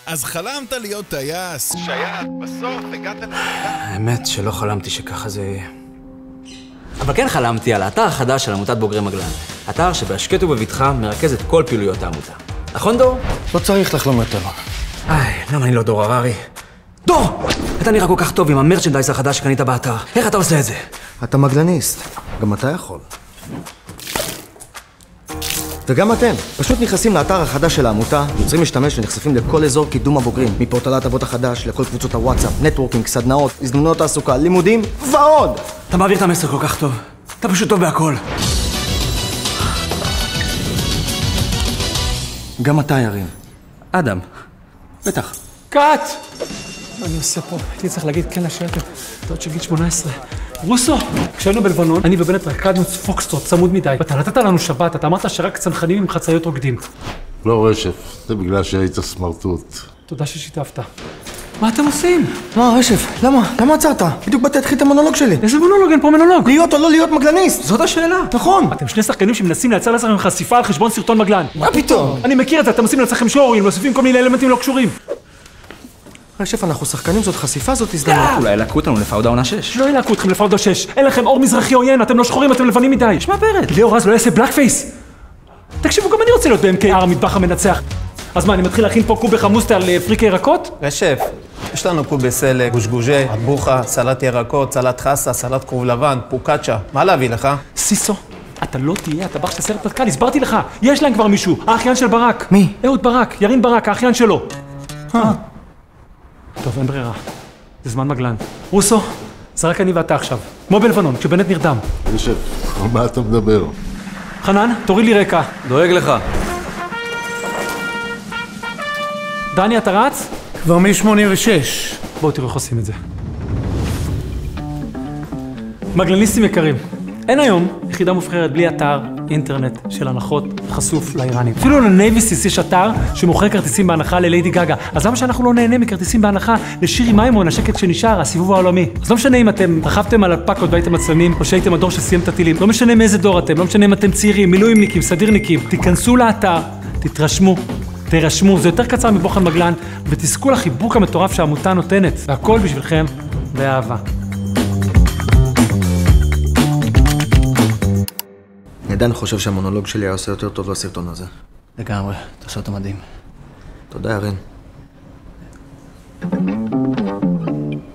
אז חלמת להיות טייס, שייט, בסוף הגעת לנהיגה. האמת שלא חלמתי שככה זה יהיה. אבל כן חלמתי על האתר החדש של עמותת בוגרי מגלן. אתר שבהשקט ובבטחה מרכז את כל פעילויות העמותה. נכון דור? לא צריך לחלום יותר. למה אני לא דור הררי? דור! אתה נראה כל כך טוב עם המרצ'נדייז החדש שקנית באתר. איך אתה עושה את זה? אתה מגלניסט. גם אתה יכול. וגם אתם. פשוט נכנסים לאתר החדש של העמותה, יוצרים להשתמש ונחשפים לכל אזור קידום הבוגרים. מפורטל ההטבות החדש, לכל קבוצות הוואטסאפ, נטוורקינג, סדנאות, הזדמנויות תעסוקה, לימודים ועוד! אתה מעביר את המסר כל כך טוב. אתה פשוט טוב בהכל. גם אתה ירין. אדם. בטח. קאט! מה אני עושה פה? הייתי צריך להגיד כן לשלטר. אתה עוד של גיל 18. רוסו! כשהיינו בלבנון, אני ובנט רקדנו פוקסטרוט צמוד מדי. ואתה נתת לנו שבת, אתה אמרת שרק צנחנים עם חצאיות רוקדים. לא רשף, זה בגלל שהיית סמרטוט. תודה ששיתפת. מה אתם עושים? מה, רשף? למה עצרת? בדיוק באתי להתחיל את המונולוג שלי. איזה מונולוג? אין פה מונולוג. להיות או לא להיות מגלניסט? זאת השאלה. נכון. אתם שני שחקנים שמנסים לייצר לעצמכם חשיפה על חשבון סרטון מגלן. מה פתאום? אני מכיר את זה, אתם עושים לעצמכם שואורים, מוסיפים כל מיני אלמנטים לא קשורים. רשף, אנחנו שחקנים, זאת חשיפה, זאת הזדמנות. אולי ילקו אותנו לפאודה עונה 6. לא ילקו אתכם לפאודה 6. אין לכם אור מזרחי עוין, אתם לא שחורים, אתם לבנים מדי. שמע ברד. ליאור רז לא יעשה בלאק פייס. תקשיבו, גם אני רוצה להיות ב-MKR המטבח המנצח. אז מה, אני מתחיל להכין פה קובי חמוסטה על פריקי ירקות? רשף, יש לנו קובי סלק, גושגוז'ה, אטבוחה, סלט ירקות, סלט חסה, סלט כרוב לבן, פוקאצ'ה. מה להביא לך? סיסו, אתה לא תהיה הטבח של סרט מטכ"ל, הסברתי לך. יש להם כבר מישהו, האחיין של ברק. מי? אהוד ברק, ירין ברק, האחיין שלו. טוב, אין ברירה. זה זמן מגלן. רוסו, זה רק אני ואתה עכשיו. כמו בלבנון, כשבנט נרדם. רשף, על מה אתה מדבר? חנן, תוריד לי רקע. דואג לך. דני, אתה רץ? כבר מ-86. בואו תראו איך עושים את זה. מגלניסטים יקרים, אין היום יחידה מובחרת בלי אתר אינטרנט של הנחות חשוף לאיראנים. אפילו לנייביסיס יש אתר שמוכר כרטיסים בהנחה לליידי גגה. אז למה שאנחנו לא נהנה מכרטיסים בהנחה לשירי מימון, השקט שנשאר, הסיבוב העולמי? אז לא משנה אם אתם רכבתם על אלפקות והייתם עצלנים, או שהייתם הדור שסיים את הטילים. לא משנה מאיזה דור אתם, לא משנה אם אתם צעירים, מילואימניקים, סדירניקים. תיכנסו לאתר, תתרשמו. תירשמו, זה יותר קצר מבוחן מגלן, ותזכו לחיבוק המטורף שהעמותה נותנת. והכל בשבילכם, באהבה. אני עדיין חושב שהמונולוג שלי היה עושה יותר טוב לסרטון הזה. לגמרי, אתה עושה אותו מדהים. תודה, ירין.